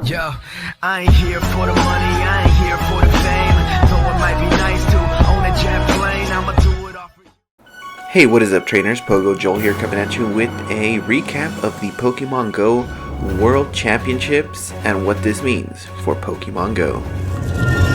Yo, I ain't here for the money, I ain't here for the fame. Though it might be nice to own a jet plane, I'ma do it all for you. Hey, what is up, trainers? Pogo Joel here, coming at you with a recap of the Pokemon GO World Championships and what this means for Pokemon GO.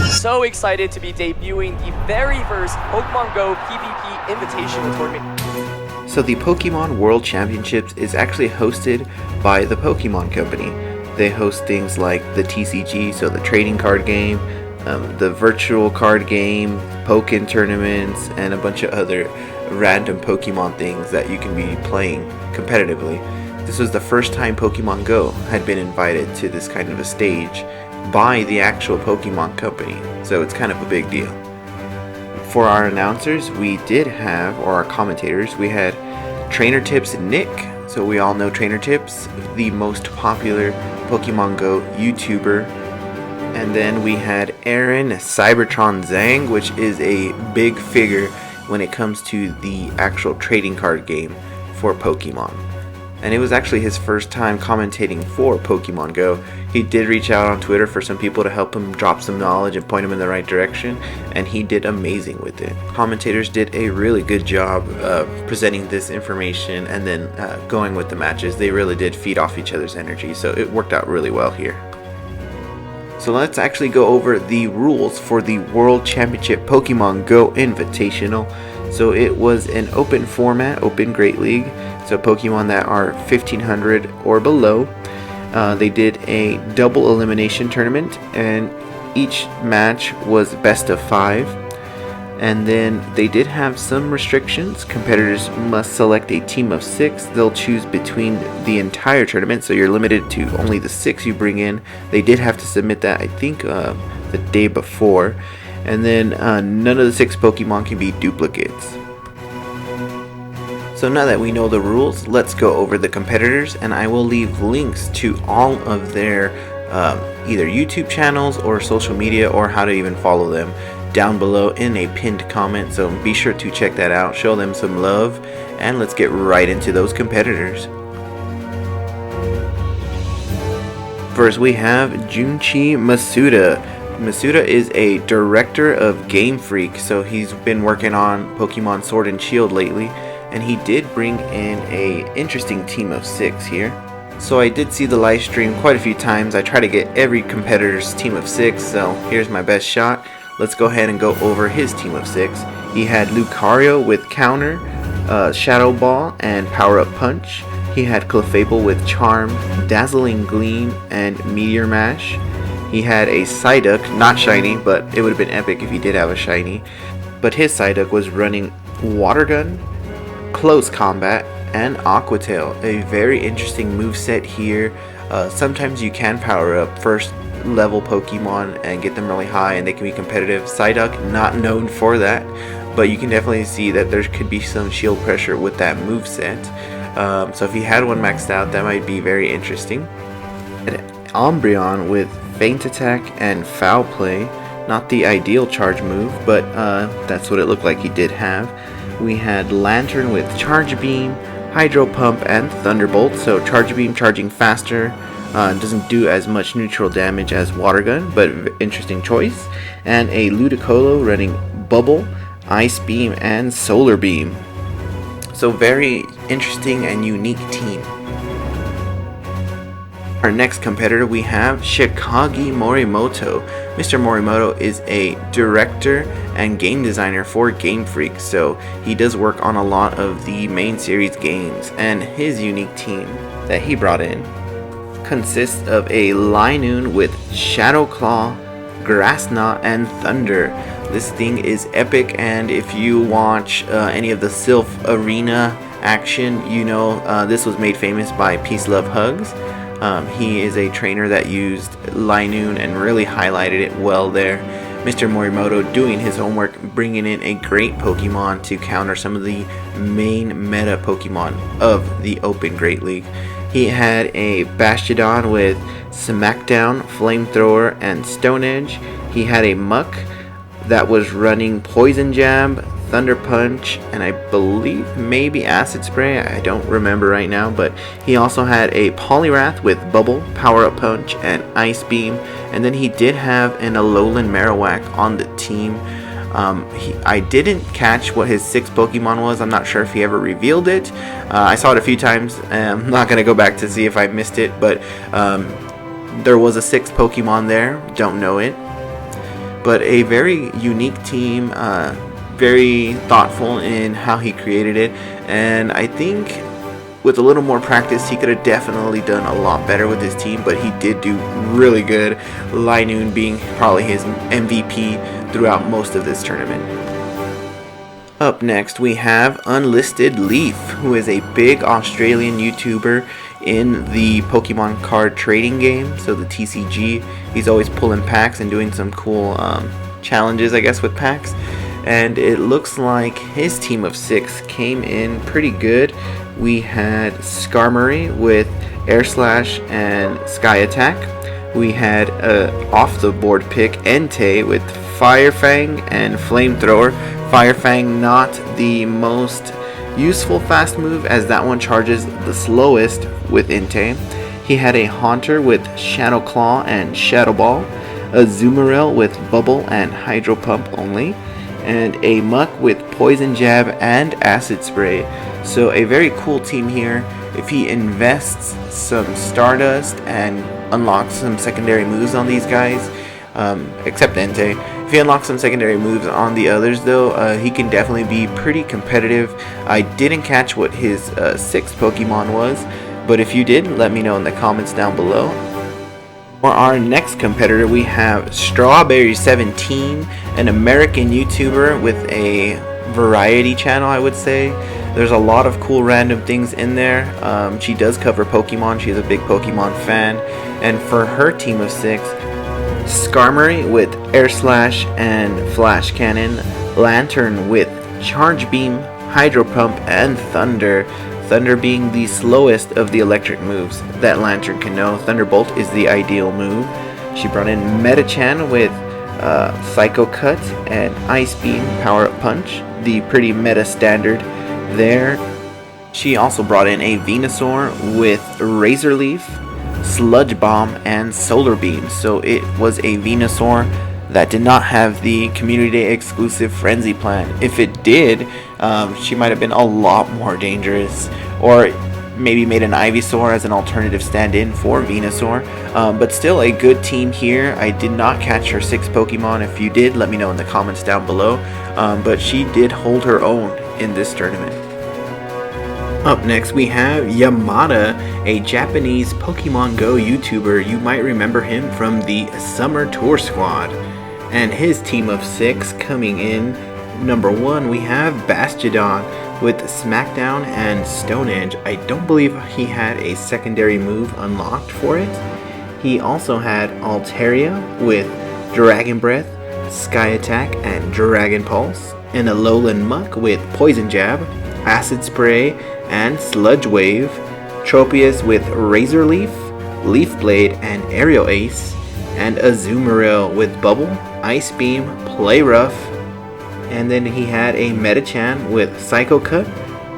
So excited to be debuting the very first Pokemon GO PvP Invitational Tournament. So the Pokemon World Championships is actually hosted by the Pokemon Company. They host things like the TCG, so the trading card game, the virtual card game, Pokken tournaments, and a bunch of other random Pokemon things that you can be playing competitively. This was the first time Pokemon GO had been invited to this kind of a stage by the actual Pokemon Company, so it's kind of a big deal. For our announcers, we did have, or our commentators, we had Trainer Tips Nick. So we all know Trainer Tips, the most popular Pokemon GO YouTuber. And then we had Aaron Cybertron Zhang, which is a big figure when it comes to the actual trading card game for Pokemon. And it was actually his first time commentating for Pokemon GO. He did reach out on Twitter for some people to help him drop some knowledge and point him in the right direction, and he did amazing with it. Commentators did a really good job presenting this information and then going with the matches. They really did feed off each other's energy, so it worked out really well here. So let's actually go over the rules for the World Championship Pokemon GO Invitational. So it was an open format, open Great League. So Pokemon that are 1500 or below. They did a double elimination tournament, and each match was best of 5. And then they did have some restrictions. Competitors must select a team of 6. They'll choose between the entire tournament, so you're limited to only the 6 you bring in. They did have to submit that, I think, the day before. And then none of the 6 Pokemon can be duplicates. So now that we know the rules, let's go over the competitors, and I will leave links to all of their either YouTube channels or social media, or how to even follow them, down below in a pinned comment. So be sure to check that out, show them some love, and let's get right into those competitors. First we have Junchi Masuda. Masuda is a director of Gamefreak, so he's been working on Pokemon Sword and Shield lately, and he did bring in a interesting team of 6 here. So I did see the live stream quite a few times. I try to get every competitor's team of 6, so here's my best shot. Let's go ahead and go over his team of 6. He had Lucario with Counter, Shadow Ball, and Power Up Punch. He had Clefable with Charm, Dazzling Gleam, and Meteor Mash. He had a Psyduck, not shiny, but it would have been epic if he did have a shiny. But his Psyduck was running Water Gun, Close Combat, and Aqua Tail. A very interesting moveset here. Sometimes you can power up first level Pokemon and get them really high and they can be competitive. Psyduck, not known for that, but you can definitely see that there could be some shield pressure with that moveset. So if he had one maxed out, that might be very interesting. And Umbreon with Feint Attack and Foul Play. Not the ideal charge move, but that's what it looked like he did have. We had Lantern with Charge Beam, Hydro Pump, and Thunderbolt. So Charge Beam charging faster, doesn't do as much neutral damage as Water Gun, but interesting choice. And a Ludicolo running Bubble, Ice Beam, and Solar Beam. So very interesting and unique team. Our next competitor we have Shikagi Morimoto. Mr. Morimoto is a director and game designer for Gamefreak, so he does work on a lot of the main series games, and his unique team that he brought in consists of a Linoon with Shadow Claw, Grass Knot, and Thunder. This thing is epic, and if you watch any of the Sylph Arena action, you know this was made famous by Peace Love Hugs. He is a trainer that used Linoon and really highlighted it well there. Mr. Morimoto doing his homework, bringing in a great Pokemon to counter some of the main meta Pokemon of the Open Great League. He had a Bastiodon with Smackdown, Flamethrower, and Stone Edge. He had a Muck that was running Poison Jab, Thunder Punch, and I believe maybe Acid Spray. I don't remember right now, but he also had a Poliwrath with Bubble, Power Up Punch, and Ice Beam, and then he did have an Alolan Marowak on the team. I didn't catch what his 6th Pokemon was. I'm not sure if he ever revealed it. I saw it a few times, and I'm not going to go back to see if I missed it, but there was a 6th Pokemon there. Don't know it. But a very unique team, very thoughtful in how he created it, and I think with a little more practice he could have definitely done a lot better with his team, but he did do really good, Linoon being probably his MVP throughout most of this tournament. Up next we have Unlisted Leaf, who is a big Australian YouTuber in the Pokemon card trading game, so the TCG. He's always pulling packs and doing some cool challenges, I guess, with packs. And it looks like his team of 6 came in pretty good. We had Skarmory with Air Slash and Sky Attack. We had off the board pick Entei with Fire Fang and Flamethrower. Fire Fang not the most useful fast move, as that one charges the slowest with Entei. He had a Haunter with Shadow Claw and Shadow Ball, a Azumarill with Bubble and Hydro Pump only, and a Muck with Poison Jab and Acid Spray. So a very cool team here. If he invests some Stardust and unlocks some secondary moves on these guys, except Entei, if he unlocks some secondary moves on the others though, he can definitely be pretty competitive. I didn't catch what his 6th Pokemon was, but if you did, let me know in the comments down below. For our next competitor, we have Strawberry17, an American YouTuber with a variety channel, I would say. There's a lot of cool random things in there. She does cover Pokemon. She's a big Pokemon fan. And for her team of 6, Skarmory with Air Slash and Flash Cannon, Lantern with Charge Beam, Hydro Pump, and Thunder. Thunder being the slowest of the electric moves that Lantern can know. Thunderbolt is the ideal move. She brought in Metachan with Psycho Cut and Ice Beam, Power Up Punch, the pretty meta standard there. She also brought in a Venusaur with Razor Leaf, Sludge Bomb, and Solar Beam. So it was a Venusaur that did not have the community day exclusive frenzy plan. If it did, she might have been a lot more dangerous, or maybe made an Ivysaur as an alternative stand-in for Venusaur. But still a good team here. I did not catch her 6 Pokemon. If you did, let me know in the comments down below. But she did hold her own in this tournament. Up next we have Yamada, a Japanese Pokemon GO YouTuber. You might remember him from the Summer Tour Squad. And his team of 6 coming in. Number 1 we have Bastiodon with Smackdown and Stone Edge. I don't believe he had a secondary move unlocked for it. He also had Altaria with Dragon Breath, Sky Attack, and Dragon Pulse, and Alolan Muck with Poison Jab, Acid Spray, and Sludge Wave, Tropius with Razor Leaf, Leaf Blade, and Aerial Ace, and Azumarill with Bubble, Ice Beam, Play Rough, and then he had a Metachan with Psycho Cut,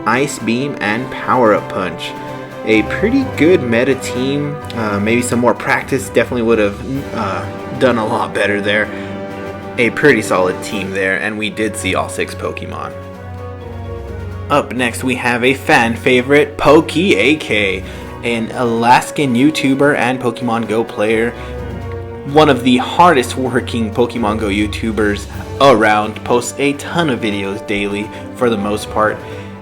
Ice Beam, and Power Up Punch. A pretty good meta team. Maybe some more practice definitely would have done a lot better there. A pretty solid team there, and we did see all 6 Pokemon. Up next we have a fan favorite, PokeAK, an Alaskan YouTuber and Pokemon Go player. One of the hardest working Pokemon Go YouTubers around, posts a ton of videos daily for the most part.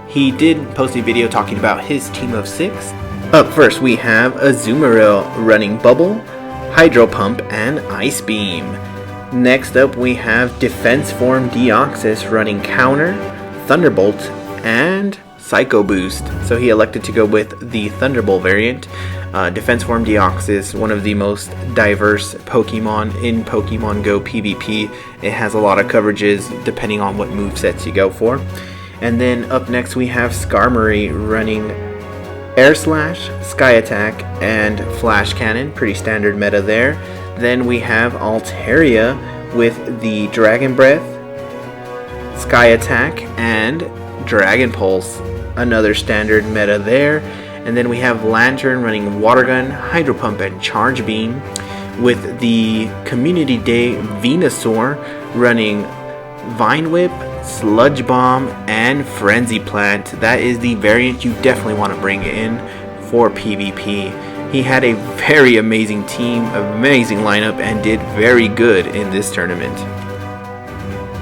He did post a video talking about his team of 6. Up first we have Azumarill running Bubble, Hydro Pump, and Ice Beam. Next up we have Defense Form Deoxys running Counter, Thunderbolt, and Psycho Boost. So he elected to go with the Thunderbolt variant. Defense Form Deoxys, one of the most diverse Pokemon in Pokemon Go PvP. It has a lot of coverages depending on what movesets you go for. And then up next we have Skarmory running Air Slash, Sky Attack, and Flash Cannon. Pretty standard meta there. Then we have Altaria with the Dragon Breath, Sky Attack, and Dragon Pulse. Another standard meta there. And then we have Lantern running Water Gun, Hydro Pump, and Charge Beam, with the Community Day Venusaur running Vine Whip, Sludge Bomb, and Frenzy Plant. That is the variant you definitely want to bring in for PvP. He had a very amazing team, amazing lineup, and did very good in this tournament.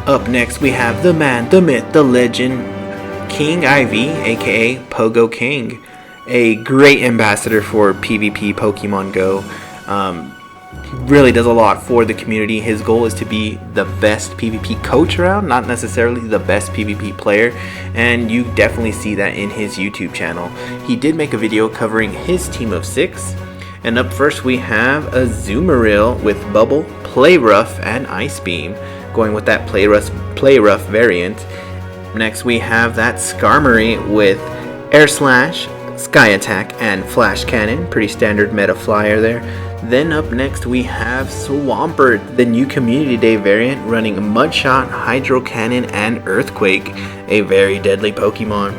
Up next we have the man, the myth, the legend, King Ivy, aka Pogo King. A great ambassador for PvP Pokemon Go. Really does a lot for the community. His goal is to be the best PvP coach around, not necessarily the best PvP player, and you definitely see that in his YouTube channel. He did make a video covering his team of 6, and up first we have a Azumarill with Bubble, Play Rough, and Ice Beam, going with that Play Rough variant. Next we have that Skarmory with Air Slash, Sky Attack, and Flash Cannon. Pretty standard meta flyer there. Then up next we have Swampert, the new Community Day variant, running Mudshot, Hydro Cannon, and Earthquake, a very deadly Pokemon.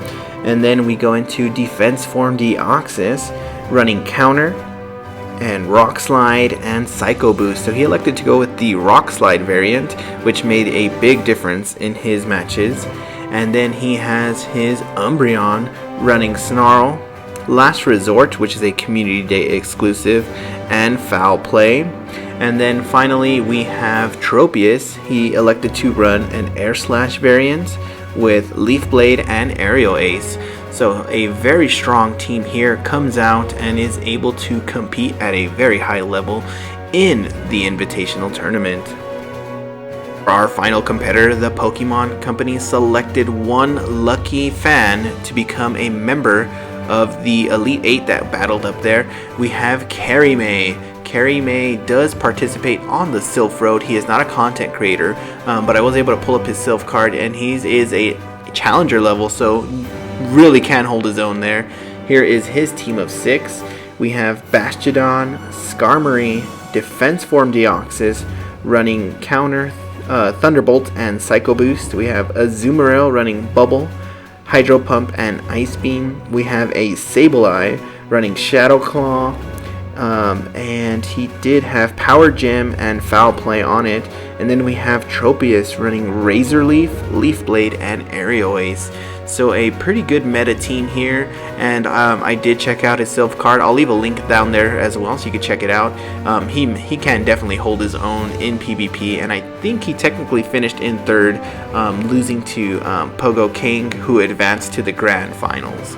And then we go into Defense Form Deoxys, running Counter, and Rock Slide, and Psycho Boost. So he elected to go with the Rock Slide variant, which made a big difference in his matches. And then he has his Umbreon running Snarl, Last Resort, which is a Community Day exclusive, and Foul Play. And then finally we have Tropius. He elected to run an Air Slash variant with Leaf Blade and Aerial Ace. So a very strong team here comes out and is able to compete at a very high level in the Invitational Tournament. For our final competitor, the Pokemon Company selected one lucky fan to become a member of the Elite 8 that battled up there. We have Carrie May. Carrie May does participate on the Sylph Road. He is not a content creator, but I was able to pull up his Sylph card, and he is a challenger level, so really can hold his own there. Here is his team of 6. We have Bastiodon, Skarmory, Defense Form Deoxys, running Counter, Thunderbolt, and Psycho Boost. We have Azumarill running Bubble, Hydro Pump, and Ice Beam. We have a Sableye running Shadow Claw, and he did have Power Gem and Foul Play on it. And then we have Tropius running Razor Leaf, Leaf Blade, and Aerial Ace. So a pretty good meta team here, and I did check out his Sylph card. I'll leave a link down there as well so you can check it out. He can definitely hold his own in PvP, and I think he technically finished in 3rd, losing to Pogo King, who advanced to the Grand Finals.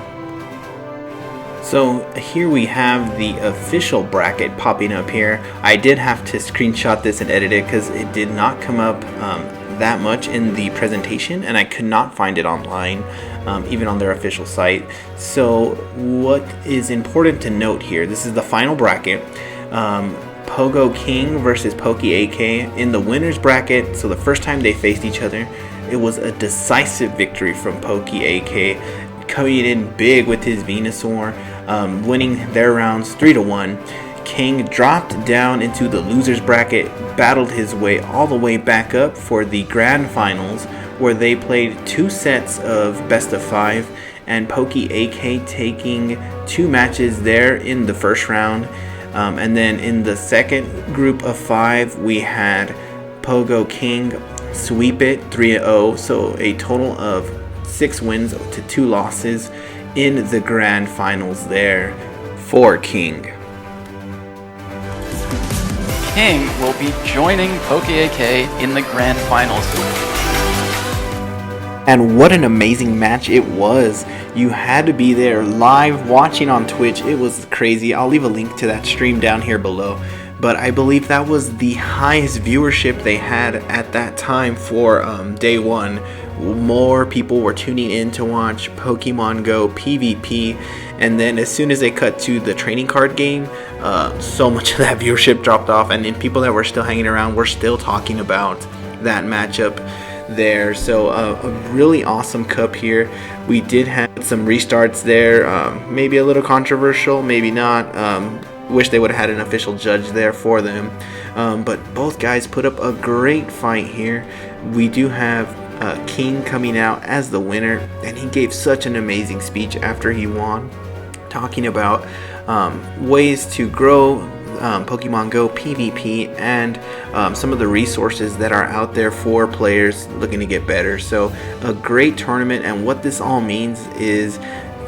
So here we have the official bracket popping up here. I did have to screenshot this and edit it because it did not come up that much in the presentation, and I could not find it online, even on their official site. So what is important to note here, this is the final bracket. Pogo King versus Poke AK in the winners bracket. So the first time they faced each other, it was a decisive victory from Poke AK, coming in big with his Venusaur, winning their rounds 3-1. King dropped down into the losers bracket, battled his way all the way back up for the grand finals, where they played 2 sets of best of 5, and Poke AK taking 2 matches there in the first round. And then in the second group of 5, we had Pogo King sweep it 3-0, so a total of 6 wins to 2 losses in the grand finals there for King. King will be joining Poke AK in the grand finals. And what an amazing match it was. You had to be there live watching on Twitch. It was crazy. I'll leave a link to that stream down here below. But I believe that was the highest viewership they had at that time for day 1. More people were tuning in to watch Pokemon Go PvP, and then as soon as they cut to the training card game, so much of that viewership dropped off, and then people that were still hanging around were still talking about that matchup there. So a really awesome cup here. We did have some restarts there, maybe a little controversial, maybe not. Wish they would have had an official judge there for them, but both guys put up a great fight here. We do have King coming out as the winner, and he gave such an amazing speech after he won, talking about ways to grow Pokemon Go PvP and some of the resources that are out there for players looking to get better. So a great tournament, and what this all means is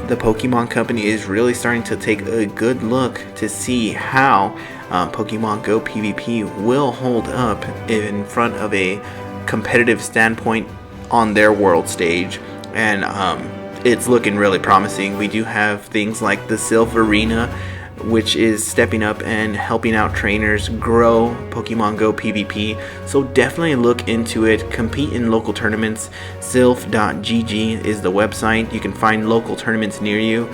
the Pokemon Company is really starting to take a good look to see how Pokemon Go PvP will hold up in front of a competitive standpoint on their world stage, and it's looking really promising. We do have things like the Sylph Arena, which is stepping up and helping out trainers grow Pokemon Go PvP, so definitely look into it. Compete in local tournaments. Sylph.gg is the website. You can find local tournaments near you.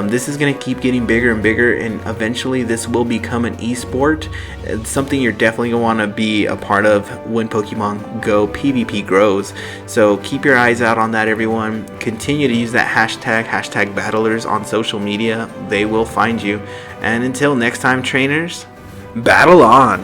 This is going to keep getting bigger and bigger, and eventually this will become an esport. It's something you're definitely going to want to be a part of when Pokemon Go PvP grows. So keep your eyes out on that, everyone. Continue to use that hashtag battlers on social media. They will find you. And until next time, trainers, battle on!